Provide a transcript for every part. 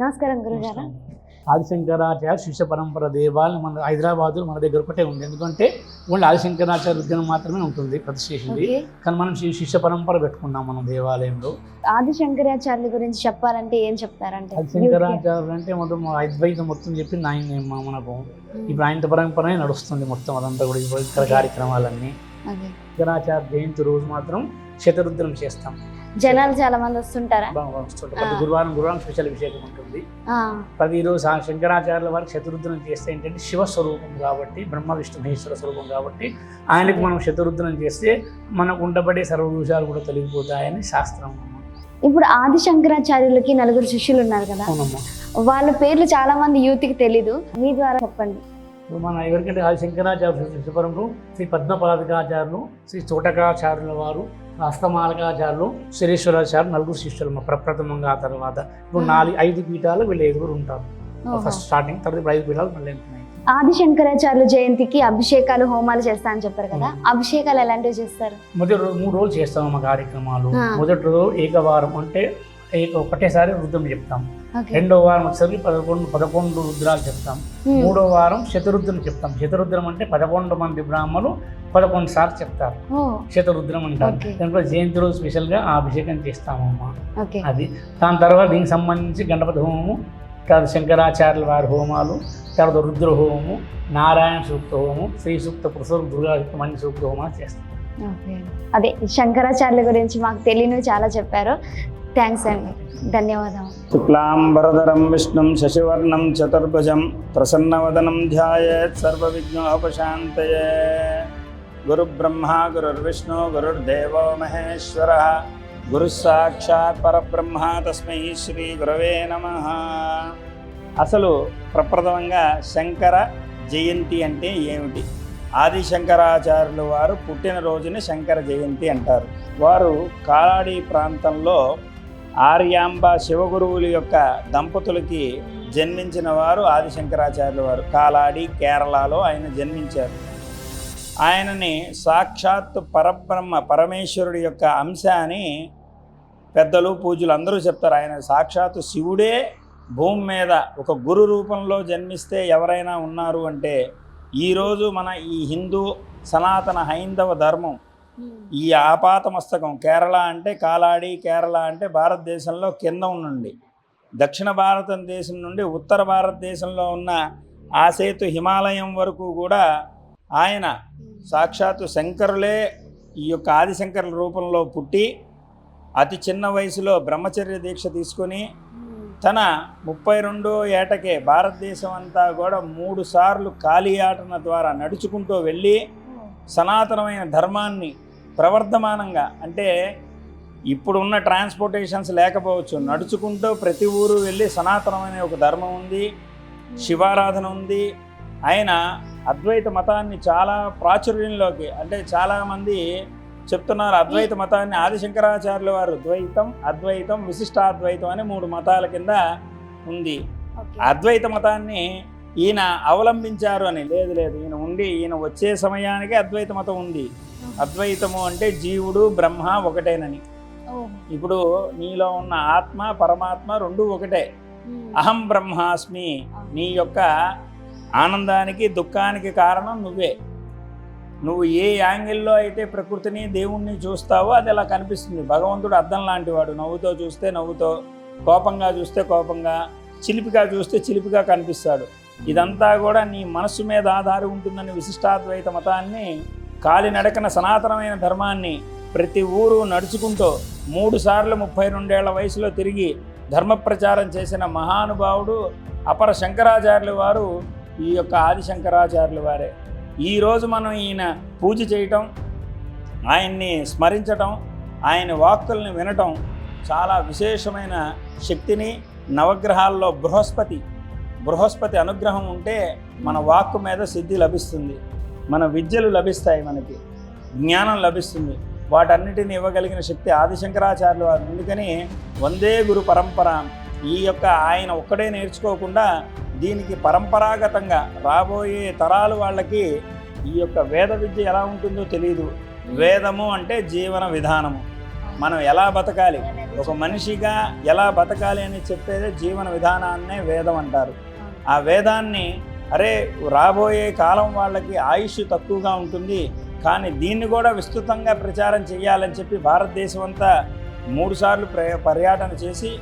నమస్కారం గురుగారు. ఆదిశంకరాచార్య శిష్య పరంపర దేవాలయం మన హైదరాబాద్లో మన దగ్గర ఒకటే ఉంది. ఎందుకంటే ఓన్లీ ఆదిశంకరాచార్య విగ్రహం మాత్రమే ఉంటుంది ప్రతిష్ఠించింది. కానీ మనం శిష్య పరంపర పెట్టుకున్నాం మనం దేవాలయంలో. ఆదిశంకరాచార్యుల గురించి చెప్పాలంటే ఏం చెప్తారంటే? ఆదిశంకరాచార్యులు అంటే మొత్తం అద్వైతం మొత్తం చెప్పింది ఆయన మనకు. ఇప్పుడు ఆయన పరంపరనే నడుస్తుంది మొత్తం అదంతా కూడా ఇక్కడ కార్యక్రమాలన్నీ. శంకరాచార్య జయంతి రోజు మాత్రం శతరుద్రం చేస్తాం. జనాలు చాలా మంది వస్తుంటారా? ప్రతి గురువారం స్పెషల్ అభిషేకం ఉంటుంది. ప్రతిరోజు శంకరాచార్యుల వారికి శతరుద్రం చేస్తే ఏంటంటే శివస్వరూపం కాబట్టి, బ్రహ్మ విష్ణు మహేశ్వర స్వరూపం కాబట్టి ఆయనకు మనం శతరుద్రం చేస్తే మనకు ఉండబడే సర్వదోషాలు కూడా తొలగిపోతాయని శాస్త్రం. ఇప్పుడు ఆది శంకరాచార్యులకి 4 శిష్యులు ఉన్నారు కదా, వాళ్ళ పేర్లు చాలా మంది యూత్కి తెలీదు, మీ ద్వారా చెప్పండి. మన ఎవరికంటే ఆది శంకరాచార్య శిశుపరంలో శ్రీ పద్మపాదకాచార్యులు, శ్రీ చోటకాచార్యుల వారు, హస్తమాలకాచార్యులు, శిరీశ్వరాచార్యులు 4 శిష్యులు ప్రప్రథమంగా. ఆ తర్వాత ఇప్పుడు 5 పీఠాలు వీళ్ళు 5 ఉంటారు. ఫస్ట్ స్టార్టింగ్, తర్వాత 5 పీఠాలు మళ్ళీ ఉంటున్నాయి. ఆది శంకరాచార్యుల జయంతికి అభిషేకాలు, హోమాలు చేస్తా అని చెప్పారు కదా, అభిషేకాలు ఎలాంటివి చేస్తారు? మొదటి 3 రోజులు చేస్తాం మా కార్యక్రమాలు. మొదటి రోజు ఏకవారం అంటే ఒకటేసారి రుద్రం చెప్తాం. రెండో వారం వచ్చేసరికి 11 రుద్రాలు చెప్తాం. మూడో వారం శతరుద్రం చెప్తాం. శతరుద్రం అంటే 11 మంది బ్రాహ్మణులు 11 సార్లు చెప్తారు. శతరుద్రం అంటారు. దాంట్లో జయంతి రోజు స్పెషల్ గా ఆ అభిషేకం చేస్తామమ్మా. అది దాని తర్వాత దీనికి సంబంధించి గణపతి హోమము, తర్వాత శంకరాచార్యుల వారి హోమాలు, తర్వాత రుద్ర హోమము, నారాయణ సూక్త హోమము, శ్రీ సూక్త పురుష దుర్గా మణి సూక్త హోమాలు చేస్తాం. అదే శంకరాచార్యుల గురించి మాకు తెలియనివి చాలా చెప్పారు. థ్యాంక్స్ అండి, ధన్యవాదాలు. శుక్లాంబరధరం విష్ణుం శశివర్ణం చతుర్భుజం ప్రసన్నవదనం ధ్యాయేత్ సర్వవిఘ్నోపశాంతయే. గురుబ్రహ్మ గురుర్విష్ణు గురుర్దేవో మహేశ్వరః, గురుస్సాక్షాత్ పరబ్రహ్మ తస్మై శ్రీ గురవే నమః. అసలు ప్రప్రథమంగా శంకర జయంతి అంటే ఏమిటి? ఆది శంకరాచార్యుల వారు పుట్టినరోజుని శంకర జయంతి అంటారు. వారు కాలాడి ప్రాంతంలో ఆర్యాంబ శివగురువుల యొక్క దంపతులకి జన్మించిన వారు ఆది శంకరాచార్యుల వారు. కాలాడి కేరళలో ఆయన జన్మించారు. ఆయనని సాక్షాత్ పరబ్రహ్మ పరమేశ్వరుడి యొక్క అంశ అని పెద్దలు పూజలు అందరూ చెప్తారు. ఆయన సాక్షాత్ శివుడే భూమి మీద ఒక గురు రూపంలో జన్మిస్తే ఎవరైనా ఉన్నారు అంటే ఈరోజు మన ఈ హిందూ సనాతన హైందవ ధర్మం ఈ ఆపాత మస్తకం కేరళ అంటే కాలాడి, కేరళ అంటే భారతదేశంలో కింద ఉండండి, దక్షిణ భారతదేశం నుండి ఉత్తర భారతదేశంలో ఉన్న ఆసేతు హిమాలయం వరకు కూడా ఆయన సాక్షాత్తు శంకరులే ఈ యొక్క ఆదిశంకరుల రూపంలో పుట్టి అతి చిన్న వయసులో బ్రహ్మచర్య దీక్ష తీసుకొని తన 32వ ఏటకే భారతదేశం అంతా కూడా 3 సార్లు కాలియాటన ద్వారా నడుచుకుంటూ వెళ్ళి సనాతనమైన ధర్మాన్ని ప్రవర్ధమానంగా, అంటే ఇప్పుడున్న ట్రాన్స్పోర్టేషన్స్ లేకపోవచ్చు, నడుచుకుంటూ ప్రతి ఊరు వెళ్ళి సనాతనమైన ఒక ధర్మం ఉంది, శివారాధన ఉంది. ఆయన అద్వైత మతాన్ని చాలా ప్రాచుర్యంలోకి, అంటే చాలామంది చెప్తున్నారు అద్వైత మతాన్ని ఆదిశంకరాచార్యుల వారు ద్వైతం, అద్వైతం, విశిష్టాద్వైతం అని 3 మతాల కింద ఉంది. అద్వైత మతాన్ని ఈయన అవలంబించారు అని లేదు, ఈయన వచ్చే సమయానికి అద్వైత మతం ఉంది. అద్వైతము అంటే జీవుడు బ్రహ్మ ఒకటేనని. ఇప్పుడు నీలో ఉన్న ఆత్మ పరమాత్మ 2 ఒకటే. అహం బ్రహ్మాస్మి, నీ యొక్క ఆనందానికి దుఃఖానికి కారణం నువ్వే. నువ్వు ఏ యాంగిల్లో అయితే ప్రకృతిని దేవుణ్ణి చూస్తావో అది అలా కనిపిస్తుంది. భగవంతుడు అద్దం లాంటి వాడు. నవ్వుతో చూస్తే నవ్వుతో, కోపంగా చూస్తే కోపంగా, చిలిపిగా చూస్తే చిలిపిగా కనిపిస్తాడు. ఇదంతా కూడా నీ మనస్సు మీద ఆధారి ఉంటుందని విశిష్టాద్వైత మతాన్ని, కాలినడకన సనాతనమైన ధర్మాన్ని ప్రతి ఊరు నడుచుకుంటూ 3 సార్లు 32 ఏళ్ల వయసులో తిరిగి ధర్మ ప్రచారం చేసిన మహానుభావుడు అపర శంకరాచార్యుల వారు ఈ యొక్క ఆది శంకరాచార్యుల వారే. ఈరోజు మనం ఈయన పూజ చేయటం, ఆయన్ని స్మరించటం, ఆయన వాక్కుల్ని వినటం చాలా విశేషమైన శక్తిని. నవగ్రహాల్లో బృహస్పతి అనుగ్రహం ఉంటే మన వాక్కు మీద సిద్ధి లభిస్తుంది, మన విద్యలు లభిస్తాయి, మనకి జ్ఞానం లభిస్తుంది. వాటన్నిటిని ఇవ్వగలిగిన శక్తి ఆదిశంకరాచార్యుల వారు. అందుకని వందే గురు పరంపర. ఈ యొక్క ఆయన ఒక్కడే నేర్చుకోకుండా దీనికి పరంపరాగతంగా రాబోయే తరాలు వాళ్ళకి ఈ యొక్క వేద విద్య ఎలా ఉంటుందో తెలియదు. వేదము అంటే జీవన విధానము, మనం ఎలా బతకాలి, ఒక మనిషిగా ఎలా బతకాలి అని చెప్పేదే జీవన విధానాన్నే వేదం అంటారు. ఆ వేదాన్ని అరే రాబోయే కాలం వాళ్ళకి ఆయుష్ తక్కువగా ఉంటుంది, కానీ దీన్ని కూడా విస్తృతంగా ప్రచారం చేయాలని చెప్పి భారతదేశం అంతా 3 సార్లు పర్యటన చేసి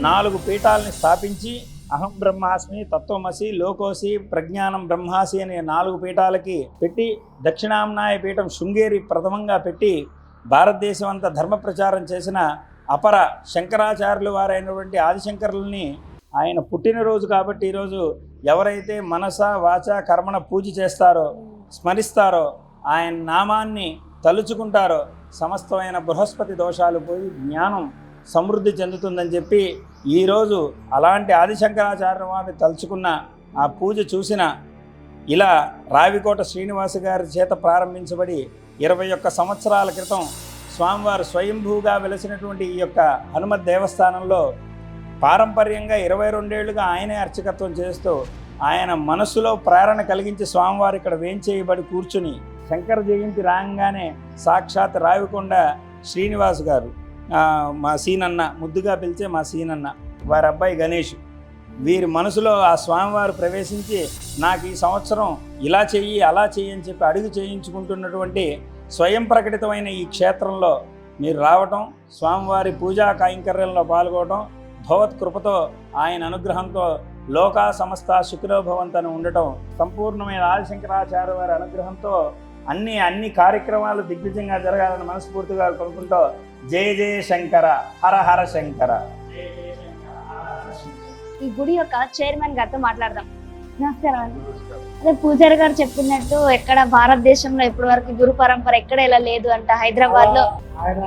4 పీఠాలని స్థాపించి అహం బ్రహ్మాస్మి, తత్వమసి, లోకోసి, ప్రజ్ఞానం బ్రహ్మాసి అనే 4 పీఠాలకి పెట్టి దక్షిణాంనాయ పీఠం శృంగేరి ప్రథమంగా పెట్టి భారతదేశం అంతా ధర్మ ప్రచారం చేసిన అపర శంకరాచార్యులు వారైనటువంటి ఆదిశంకరుల్ని ఆయన పుట్టినరోజు కాబట్టి ఈరోజు ఎవరైతే మనస వాచ కర్మణ పూజ చేస్తారో, స్మరిస్తారో, ఆయన నామాన్ని తలుచుకుంటారో సమస్తమైన బృహస్పతి దోషాలు పోయి జ్ఞానం సమృద్ధి చెందుతుందని చెప్పి ఈరోజు అలాంటి ఆదిశంకరాచార్య వారిని తలుచుకున్న ఆ పూజ చూసిన ఇలా రావికోట శ్రీనివాస గారి చేత ప్రారంభించబడి 21 సంవత్సరాల క్రితం స్వామివారు స్వయంభూగా వెలసినటువంటి ఈ యొక్క హనుమత్ దేవస్థానంలో పారంపర్యంగా 22 ఏళ్లుగా ఆయనే అర్చకత్వం చేస్తూ ఆయన మనస్సులో ప్రేరణ కలిగించి స్వామివారు ఇక్కడ వేంచేయబడి కూర్చుని శంకర జయంతి రాగానే సాక్షాత్ రావికొండ శ్రీనివాస్ గారు, మా సీనన్న, ముద్దుగా పిలిచే మా సీనన్న, వారి అబ్బాయి గణేష్, వీరి మనసులో ఆ స్వామివారు ప్రవేశించి నాకు ఈ సంవత్సరం ఇలా చెయ్యి అలా చెయ్యి అని చెప్పి అడుగు చేయించుకుంటున్నటువంటి స్వయం ప్రకటితమైన ఈ క్షేత్రంలో మీరు రావటం, స్వామివారి పూజా కైంకర్యంలో పాల్గొనడం, భగవత్ కృపతో ఆయన అనుగ్రహంతో లోకా సమస్త సుఖినోభవంతను ఉండటం, సంపూర్ణమైన ఆదిశంకరాచార్య వారి అనుగ్రహంతో అన్ని కార్యక్రమాలు దిగ్విజయంగా జరగాలని మనస్ఫూర్తిగా కోరుకుంటూ జయ జయ శంకర, హర హర శంకర. ఈ గుడి యొక్క చైర్మన్ గారితో మాట్లాడదాం. నమస్కారం అండి. అదే పూజారి గారు చెప్పినట్టు ఎక్కడ భారతదేశంలో ఇప్పటి వరకు గురు పరంపర ఎక్కడ ఎలా లేదు అంట. హైదరాబాద్ లో ఆయన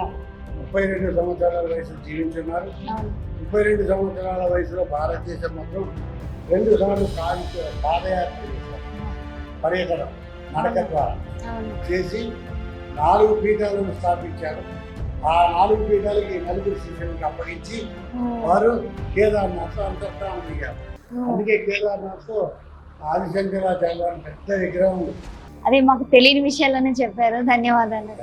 32 సంవత్సరాల వయసు జీవించున్నారు. 32 సంవత్సరాల వయసులో భారతదేశం మొత్తం 2 సార్లు పాదయాత్ర చేశారు. పర్యటన నడక ద్వారా చేసి 4 పీఠాలను స్థాపించారు. ఆ 4 పీఠాలకి 4 శిష్యులకు అప్పగించి వారు కేదార్నాథ్ అంతర్ధానం దిగారు. అందుకే కేదార్నాథ్ ఆదిశంకరాచార్య పెద్ద విగ్రహం ఉంది. అదే మాకు తెలియని విషయాలనే చెప్పారు. ధన్యవాదాలు.